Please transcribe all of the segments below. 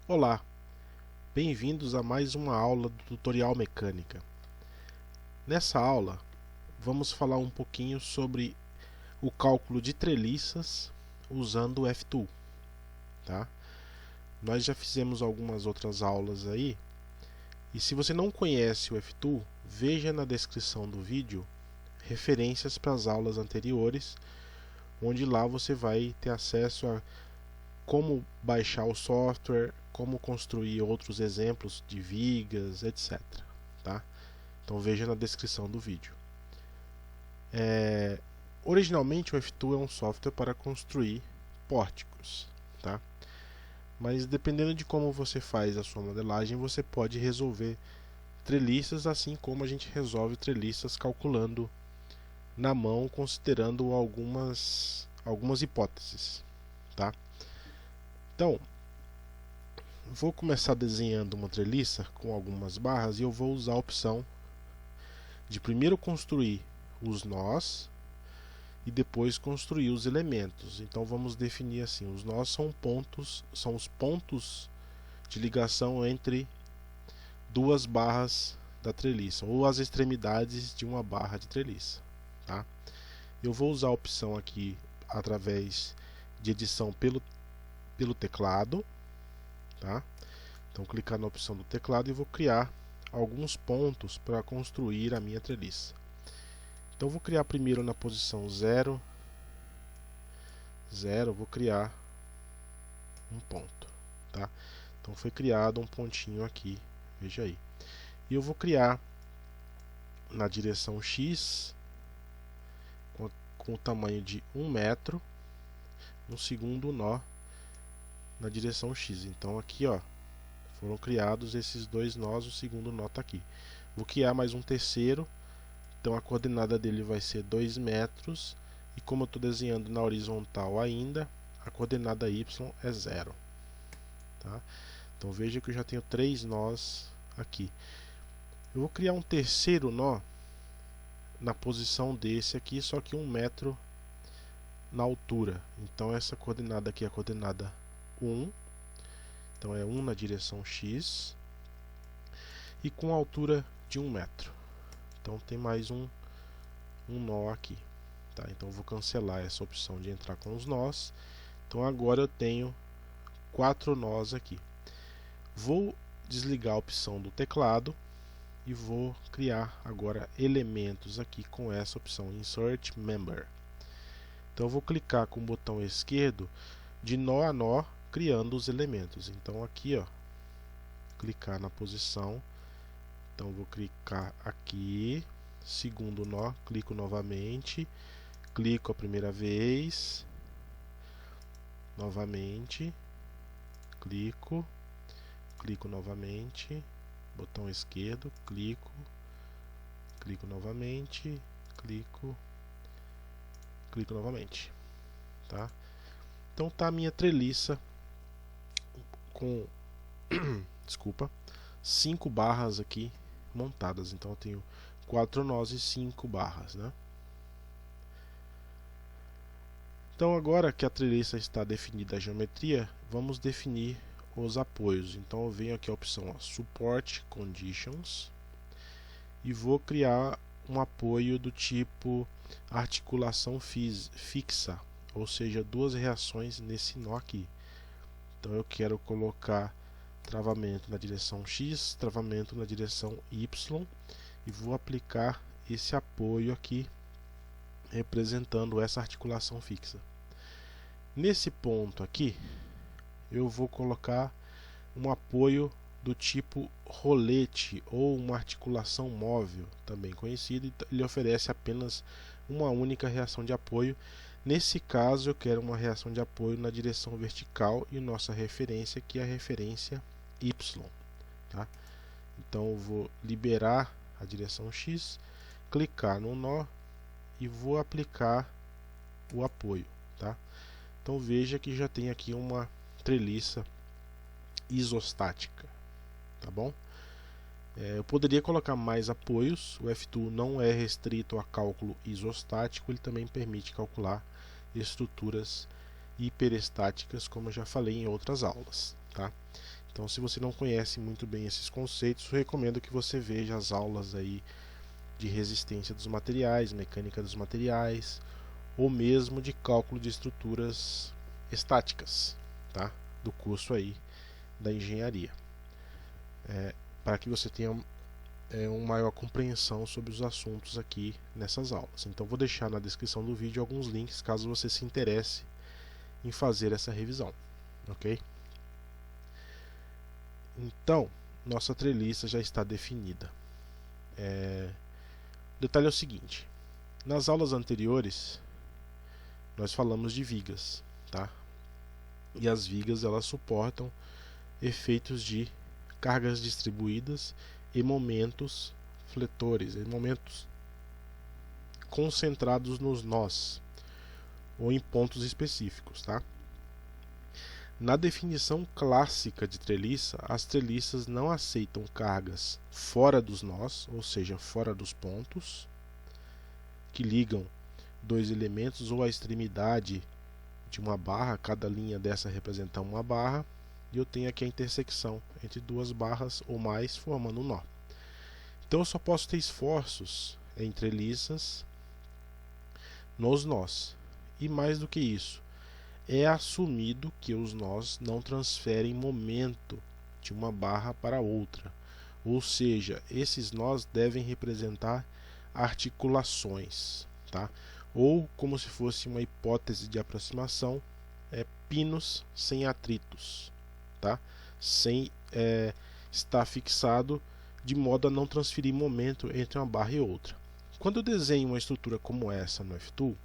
Olá, bem-vindos a mais uma aula do Tutorial Mecânica. Nessa aula, vamos falar um pouquinho sobre o cálculo de treliças usando o F-Tool, tá? Nós já fizemos algumas outras aulas aí, e se você não conhece o F-Tool, veja na descrição do vídeo referências para as aulas anteriores, onde lá você vai ter acesso a como baixar o software, como construir outros exemplos de vigas, etc. Tá? Então veja na descrição do vídeo. Originalmente o F-Tool é um software para construir pórticos, tá? Mas dependendo de como você faz a sua modelagem, você pode resolver treliças assim como a gente resolve treliças calculando na mão, considerando algumas hipóteses, tá? Então, vou começar desenhando uma treliça com algumas barras e eu vou usar a opção de primeiro construir os nós e depois construir os elementos. Então vamos definir assim: os nós são os pontos de ligação entre duas barras da treliça, ou as extremidades de uma barra de treliça, tá? Eu vou usar a opção aqui através de edição pelo teclado, tá? Então clicar na opção do teclado e vou criar alguns pontos para construir a minha treliça. Então vou criar primeiro na posição 0, 0, vou criar um ponto, tá? Então foi criado um pontinho aqui, veja aí. E eu vou criar na direção X, com o tamanho de 1 metro, um segundo nó na direção X. Então aqui, ó, foram criados esses dois nós, o segundo nó está aqui. Vou criar mais um terceiro, então a coordenada dele vai ser 2 metros, e como eu estou desenhando na horizontal ainda, a coordenada y é 0. Tá? Então veja que eu já tenho 3 nós aqui. Eu vou criar um terceiro nó na posição desse aqui, só que 1 metro na altura. Então essa coordenada aqui é a coordenada 1. Então é 1 na direção X e com altura de 1 metro. Então tem mais um nó aqui. Tá? Então eu vou cancelar essa opção de entrar com os nós. Então agora eu tenho 4 nós aqui. Vou desligar a opção do teclado e vou criar agora elementos aqui com essa opção Insert Member. Então eu vou clicar com o botão esquerdo de nó a nó, criando os elementos. Então aqui, ó, clicar na posição. Então vou clicar aqui, segundo nó, clico novamente, clico a primeira vez, novamente, clico novamente, botão esquerdo, clico novamente, clico novamente, tá? Então tá a minha treliça com desculpa, 5 barras aqui montadas. Então eu tenho 4 nós e 5 barras, né? Então agora que a treliça está definida a geometria, vamos definir os apoios. Então eu venho aqui a opção Support Conditions e vou criar um apoio do tipo articulação fixa, ou seja, 2 reações nesse nó aqui. Então eu quero colocar travamento na direção X, travamento na direção Y, e vou aplicar esse apoio aqui representando essa articulação fixa. Nesse ponto aqui eu vou colocar um apoio do tipo rolete ou uma articulação móvel, também conhecido. Ele oferece apenas uma única reação de apoio. Nesse caso eu quero uma reação de apoio na direção vertical e nossa referência que é a referência Y, tá? Então eu vou liberar a direção X, clicar no nó e vou aplicar o apoio, tá? Então veja que já tem aqui uma treliça isostática, tá bom? Eu poderia colocar mais apoios. O F-Tool não é restrito a cálculo isostático, ele também permite calcular estruturas hiperestáticas, como eu já falei em outras aulas, tá? Então, se você não conhece muito bem esses conceitos, eu recomendo que você veja as aulas aí de resistência dos materiais, mecânica dos materiais, ou mesmo de cálculo de estruturas estáticas, tá? Do curso aí da engenharia, para que você tenha uma maior compreensão sobre os assuntos aqui nessas aulas. Então vou deixar na descrição do vídeo alguns links caso você se interesse em fazer essa revisão, ok? Então, nossa treliça já está definida. O detalhe é o seguinte: nas aulas anteriores nós falamos de vigas, tá? E as vigas elas suportam efeitos de cargas distribuídas e momentos fletores, e momentos concentrados nos nós ou em pontos específicos, tá? Na definição clássica de treliça, as treliças não aceitam cargas fora dos nós, ou seja, fora dos pontos que ligam dois elementos ou a extremidade de uma barra. Cada linha dessa representa uma barra, e eu tenho aqui a intersecção entre duas barras ou mais formando um nó. Então eu só posso ter esforços em treliças nos nós. E mais do que isso, é assumido que os nós não transferem momento de uma barra para outra. Ou seja, esses nós devem representar articulações, tá? Ou, como se fosse uma hipótese de aproximação, pinos sem atritos, tá? Sem estar fixado de modo a não transferir momento entre uma barra e outra. Quando eu desenho uma estrutura como essa no F-Tool,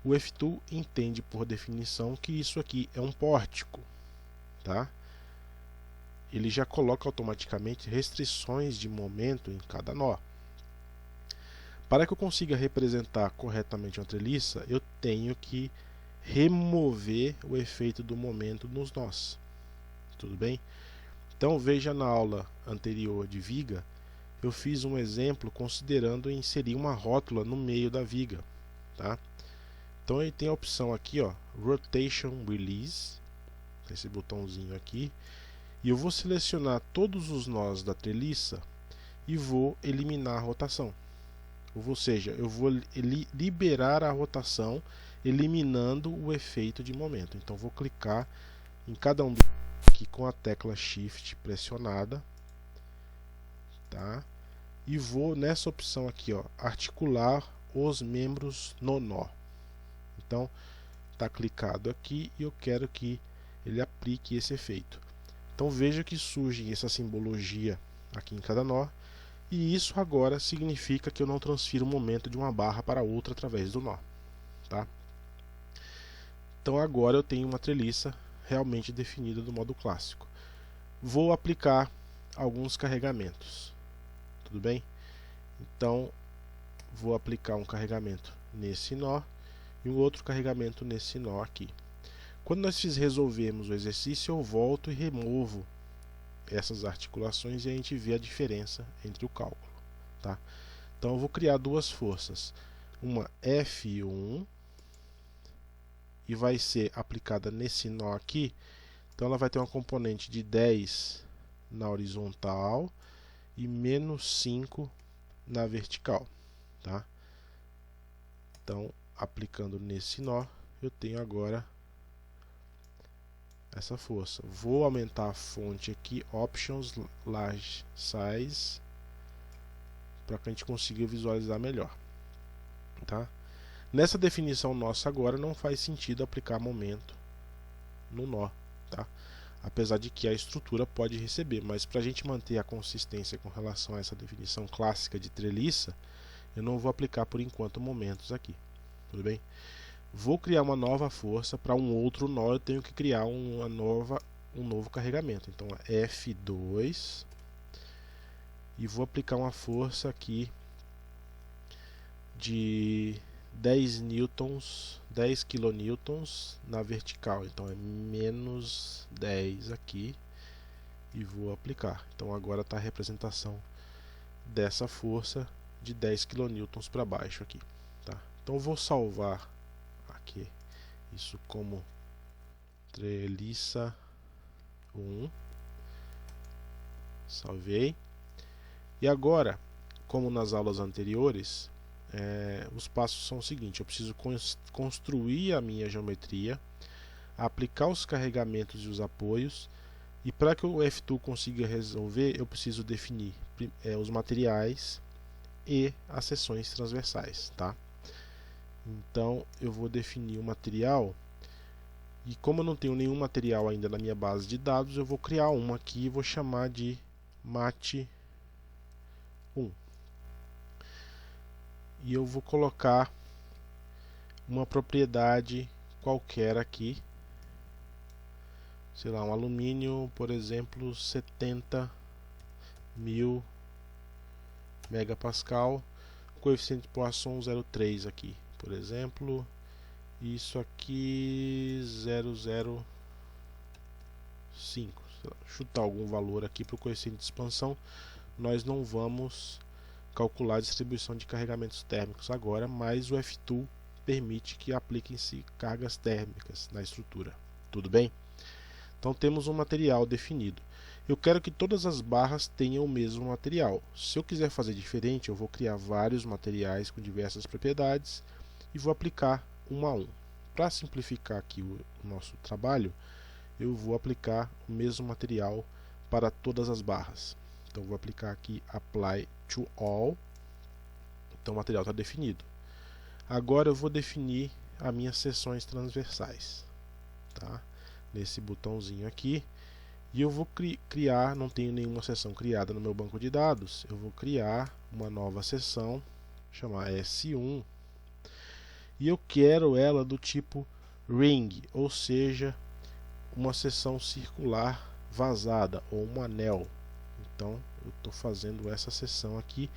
o F-Tool entende por definição que isso aqui é um pórtico, tá? Ele já coloca automaticamente restrições de momento em cada nó. Para que eu consiga representar corretamente uma treliça, eu tenho que remover o efeito do momento nos nós. Tudo bem? Então veja na aula anterior de viga, eu fiz um exemplo considerando inserir uma rótula no meio da viga, tá? Então ele tem a opção aqui, ó, Rotation Release, esse botãozinho aqui, e eu vou selecionar todos os nós da treliça e vou eliminar a rotação. Ou seja, eu vou liberar a rotação, eliminando o efeito de momento. Então vou clicar em cada um aqui com a tecla Shift pressionada, tá? E vou nessa opção aqui, ó, articular os membros no nó. Então está clicado aqui e eu quero que ele aplique esse efeito. Então veja que surge essa simbologia aqui em cada nó, e isso agora significa que eu não transfiro o momento de uma barra para outra através do nó, tá? Então agora eu tenho uma treliça realmente definida do modo clássico. Vou aplicar alguns carregamentos, tudo bem? Então vou aplicar um carregamento nesse nó e um outro carregamento nesse nó aqui. Quando nós resolvermos o exercício, eu volto e removo essas articulações e a gente vê a diferença entre o cálculo, tá? Então eu vou criar duas forças, uma F1 e vai ser aplicada nesse nó aqui. Então ela vai ter uma componente de 10 na horizontal e menos 5 na vertical, tá? Então aplicando nesse nó, eu tenho agora essa força. Vou aumentar a fonte aqui, Options, Large Size, para que a gente consiga visualizar melhor, tá? Nessa definição nossa agora não faz sentido aplicar momento no nó, tá? Apesar de que a estrutura pode receber, mas para a gente manter a consistência com relação a essa definição clássica de treliça, eu não vou aplicar por enquanto momentos aqui, tudo bem? Vou criar uma nova força para um outro nó, eu tenho que criar um novo carregamento. Então F2 e vou aplicar uma força aqui de 10 newtons, 10 kilonewtons na vertical. Então é menos 10 aqui e vou aplicar. Então agora está a representação dessa força de 10 kilonewtons para baixo aqui, tá? Então eu vou salvar aqui isso como treliça 1, Salvei. E agora, como nas aulas anteriores, os passos são o seguinte: eu preciso construir a minha geometria, aplicar os carregamentos e os apoios, e para que o F-Tool consiga resolver, eu preciso definir os materiais e as seções transversais, tá? Então eu vou definir o material, e como eu não tenho nenhum material ainda na minha base de dados, eu vou criar uma aqui e vou chamar de mat1. E eu vou colocar uma propriedade qualquer aqui, sei lá, um alumínio, por exemplo, 70.000 megapascal, coeficiente de Poisson 0,3 aqui, por exemplo, isso aqui 0,05, chutar algum valor aqui para o coeficiente de expansão. Nós não vamos calcular a distribuição de carregamentos térmicos agora, mas o F-Tool permite que apliquem-se cargas térmicas na estrutura. Tudo bem? Então temos um material definido. Eu quero que todas as barras tenham o mesmo material. Se eu quiser fazer diferente, eu vou criar vários materiais com diversas propriedades e vou aplicar um a um. Para simplificar aqui o nosso trabalho, eu vou aplicar o mesmo material para todas as barras. Então vou aplicar aqui Apply to All. Então o material está definido. Agora eu vou definir as minhas seções transversais, tá? Nesse botãozinho aqui. E eu vou criar, não tenho nenhuma seção criada no meu banco de dados, eu vou criar uma nova seção, chamar S1. E eu quero ela do tipo ring, ou seja, uma seção circular vazada, ou um anel. Então eu estou fazendo essa seção aqui,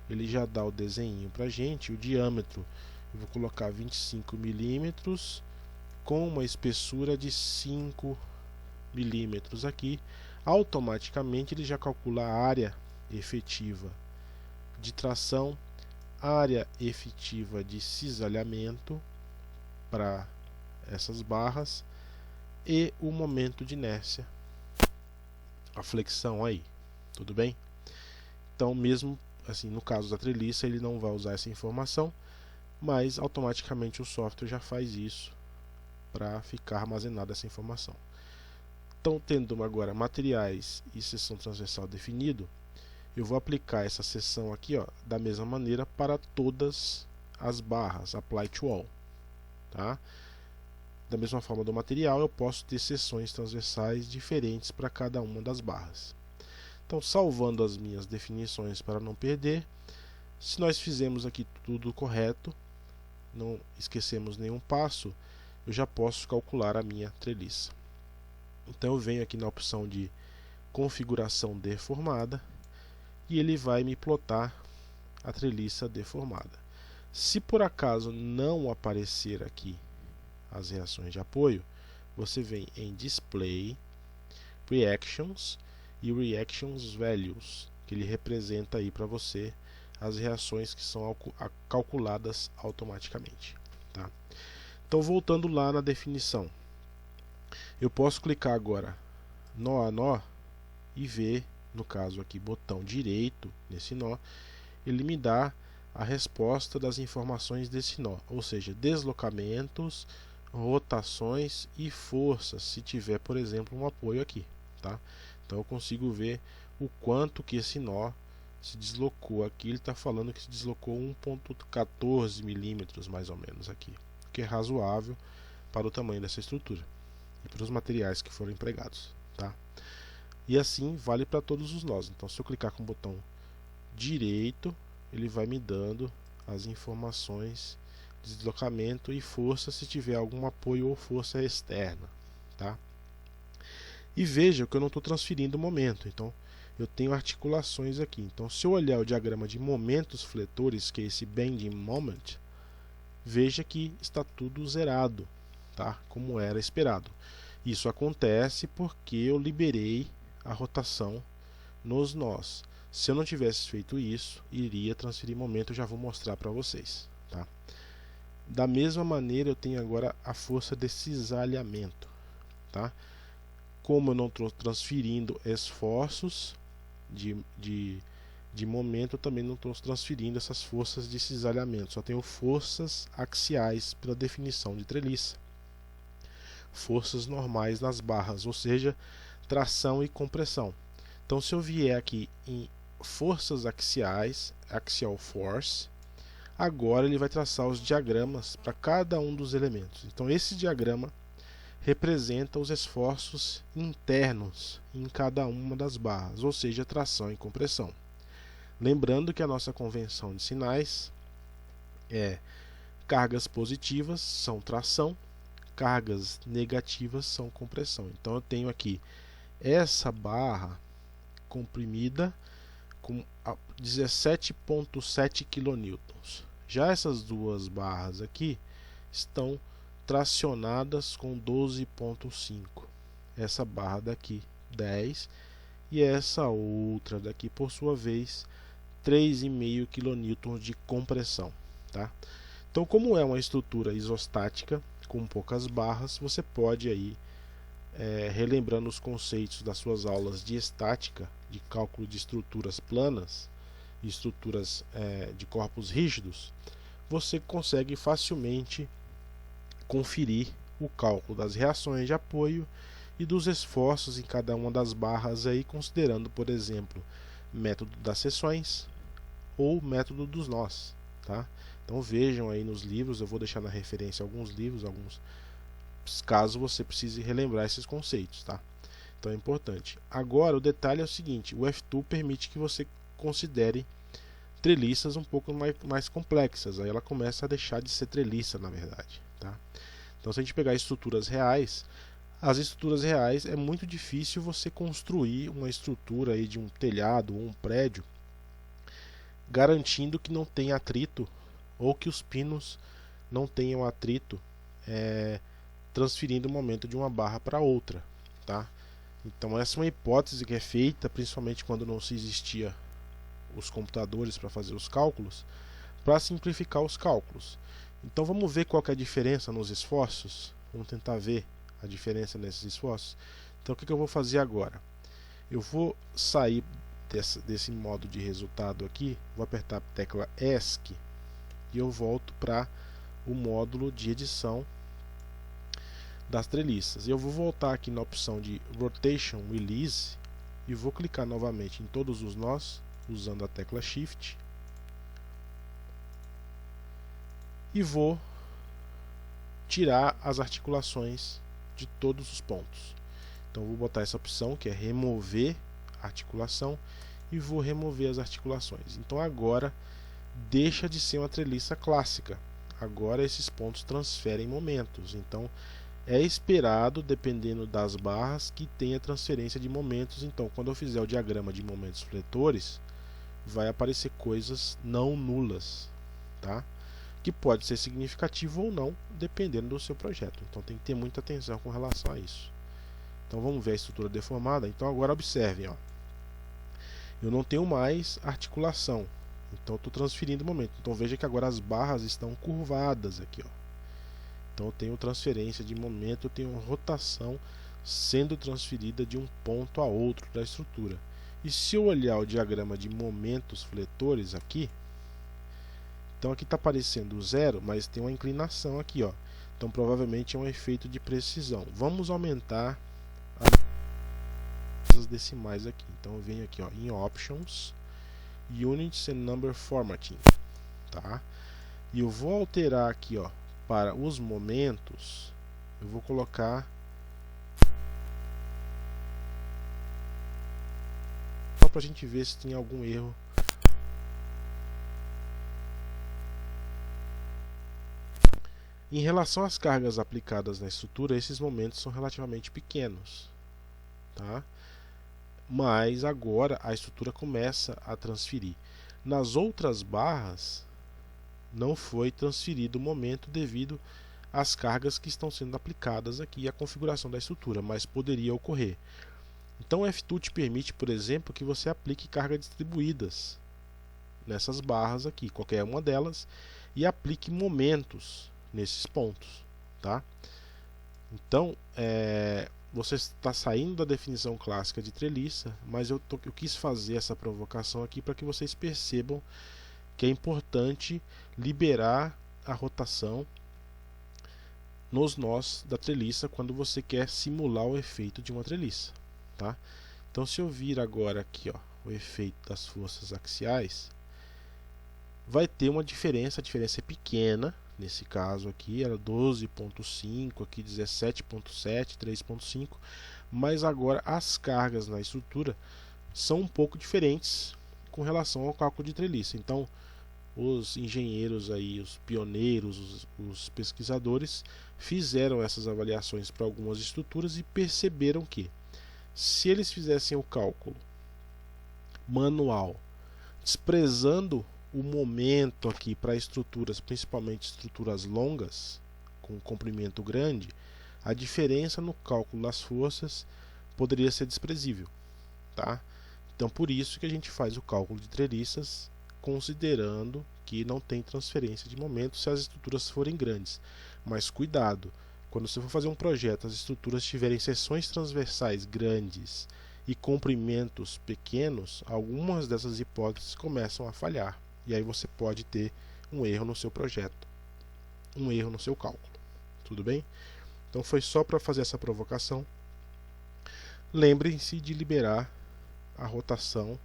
ele já dá o desenho para a gente. O diâmetro eu vou colocar 25 milímetros com uma espessura de 5 milímetros aqui. Automaticamente ele já calcula a área efetiva de tração, área efetiva de cisalhamento para essas barras e o momento de inércia, a flexão aí. Tudo bem? Então, mesmo assim, no caso da treliça, ele não vai usar essa informação, mas automaticamente o software já faz isso para ficar armazenada essa informação. Então, tendo agora materiais e seção transversal definido, eu vou aplicar essa seção aqui, ó, da mesma maneira para todas as barras, Apply to All, tá? Da mesma forma do material, eu posso ter seções transversais diferentes para cada uma das barras. Então, salvando as minhas definições para não perder, se nós fizermos aqui tudo correto, não esquecemos nenhum passo, eu já posso calcular a minha treliça. Então eu venho aqui na opção de configuração deformada e ele vai me plotar a treliça deformada. Se por acaso não aparecer aqui as reações de apoio, você vem em Display, Reactions e Reactions Values, que ele representa aí para você as reações que são calculadas automaticamente, tá? Então, voltando lá na definição, eu posso clicar agora nó a nó e ver, no caso aqui, botão direito nesse nó, ele me dá a resposta das informações desse nó, ou seja, deslocamentos, rotações e forças, se tiver, por exemplo, um apoio aqui, tá? Então eu consigo ver o quanto que esse nó se deslocou. Aqui ele está falando que se deslocou 1,14 milímetros mais ou menos aqui, o que é razoável para o tamanho dessa estrutura e para os materiais que foram empregados, tá? E assim vale para todos os nós. Então, se eu clicar com o botão direito, ele vai me dando as informações de deslocamento e força se tiver algum apoio ou força externa, tá? E veja que eu não estou transferindo o momento, então eu tenho articulações aqui. Então, se eu olhar o diagrama de momentos fletores, que é esse bending moment, veja que está tudo zerado, tá? Como era esperado. Isso acontece porque eu liberei a rotação nos nós. Se eu não tivesse feito isso, iria transferir momento. Eu já vou mostrar para vocês, tá? Da mesma maneira, eu tenho agora a força de cisalhamento, tá? Como eu não estou transferindo esforços, de momento, eu também não estou transferindo essas forças de cisalhamento, só tenho forças axiais pela definição de treliça. Forças normais nas barras, ou seja, tração e compressão. Então, se eu vier aqui em forças axiais, axial force, agora ele vai traçar os diagramas para cada um dos elementos. Então, esse diagrama representa os esforços internos em cada uma das barras, ou seja, tração e compressão. Lembrando que a nossa convenção de sinais é: cargas positivas são tração, cargas negativas são compressão. Então eu tenho aqui essa barra comprimida com 17,7 kN. Já essas duas barras aqui estão tracionadas com 12,5. Essa barra daqui 10 e essa outra daqui, por sua vez, 3,5 kN de compressão, tá? Então, como é uma estrutura isostática com poucas barras, você pode aí relembrando os conceitos das suas aulas de estática, de cálculo de estruturas planas e estruturas de corpos rígidos, você consegue facilmente conferir o cálculo das reações de apoio e dos esforços em cada uma das barras aí, considerando, por exemplo, método das seções ou método dos nós, tá? Então vejam aí nos livros, eu vou deixar na referência alguns livros, caso você precise relembrar esses conceitos, tá? Então é importante. Agora o detalhe é o seguinte: o F2 permite que você considere treliças um pouco mais complexas. Aí ela começa a deixar de ser treliça, na verdade, tá? Então, se a gente pegar estruturas reais, as estruturas reais é muito difícil você construir uma estrutura aí de um telhado ou um prédio garantindo que não tenha atrito ou que os pinos não tenham atrito transferindo o momento de uma barra para outra, tá? Então essa é uma hipótese que é feita principalmente quando não se existia os computadores para fazer os cálculos, para simplificar os cálculos. Então vamos ver qual que é a diferença nos esforços. Vamos tentar ver a diferença nesses esforços. Então o que eu vou fazer agora? Eu vou sair desse modo de resultado aqui, vou apertar a tecla ESC e eu volto para o módulo de edição das treliças. Eu vou voltar aqui na opção de Rotation Release e vou clicar novamente em todos os nós usando a tecla Shift e vou tirar as articulações de todos os pontos. Então vou botar essa opção que é remover articulação e vou remover as articulações. Então agora deixa de ser uma treliça clássica. Agora esses pontos transferem momentos. Então é esperado, dependendo das barras, que tenha transferência de momentos. Então quando eu fizer o diagrama de momentos fletores, vai aparecer coisas não nulas, tá? Que pode ser significativo ou não, dependendo do seu projeto. Então tem que ter muita atenção com relação a isso. Então vamos ver a estrutura deformada. Então agora observem, ó. Eu não tenho mais articulação, então estou transferindo o momento. Então veja que agora as barras estão curvadas aqui, ó. Então eu tenho transferência de momento, eu tenho rotação sendo transferida de um ponto a outro da estrutura. E se eu olhar o diagrama de momentos fletores aqui, então aqui está aparecendo 0, mas tem uma inclinação aqui, ó. Então provavelmente é um efeito de precisão. Vamos aumentar as decimais aqui. Então eu venho aqui, ó, em Options, Units and Number Formatting, tá? E eu vou alterar aqui, ó, para os momentos. Eu vou colocar só para a gente ver se tem algum erro. Em relação às cargas aplicadas na estrutura, esses momentos são relativamente pequenos, tá? Mas agora a estrutura começa a transferir. Nas outras barras não foi transferido o momento devido às cargas que estão sendo aplicadas aqui e à configuração da estrutura, mas poderia ocorrer. Então o F2 te permite, por exemplo, que você aplique cargas distribuídas nessas barras aqui, qualquer uma delas, e aplique momentos nesses pontos, tá? Então você está saindo da definição clássica de treliça, mas eu quis fazer essa provocação aqui para que vocês percebam que é importante liberar a rotação nos nós da treliça quando você quer simular o efeito de uma treliça, tá? Então, se eu vir agora aqui, ó, o efeito das forças axiais, vai ter uma diferença, a diferença é pequena, nesse caso aqui era 12.5, aqui 17.7, 3.5, mas agora as cargas na estrutura são um pouco diferentes com relação ao cálculo de treliça. Então, os engenheiros aí, os pioneiros, os pesquisadores fizeram essas avaliações para algumas estruturas e perceberam que se eles fizessem o cálculo manual, desprezando o momento aqui para estruturas, principalmente estruturas longas, com comprimento grande, a diferença no cálculo das forças poderia ser desprezível, tá? Então, por isso que a gente faz o cálculo de treliças considerando que não tem transferência de momento se as estruturas forem grandes. Mas cuidado, quando você for fazer um projeto, as estruturas tiverem seções transversais grandes e comprimentos pequenos, algumas dessas hipóteses começam a falhar. E aí você pode ter um erro no seu projeto, um erro no seu cálculo. Tudo bem? Então foi só para fazer essa provocação. Lembrem-se de liberar a rotação,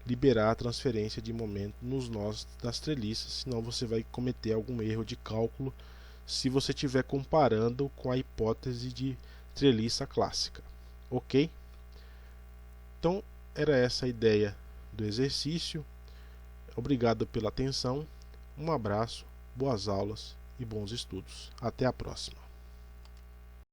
liberar a transferência de momento nos nós das treliças, senão você vai cometer algum erro de cálculo se você estiver comparando com a hipótese de treliça clássica. Ok? Então era essa a ideia do exercício. Obrigado pela atenção, um abraço, boas aulas e bons estudos. Até a próxima.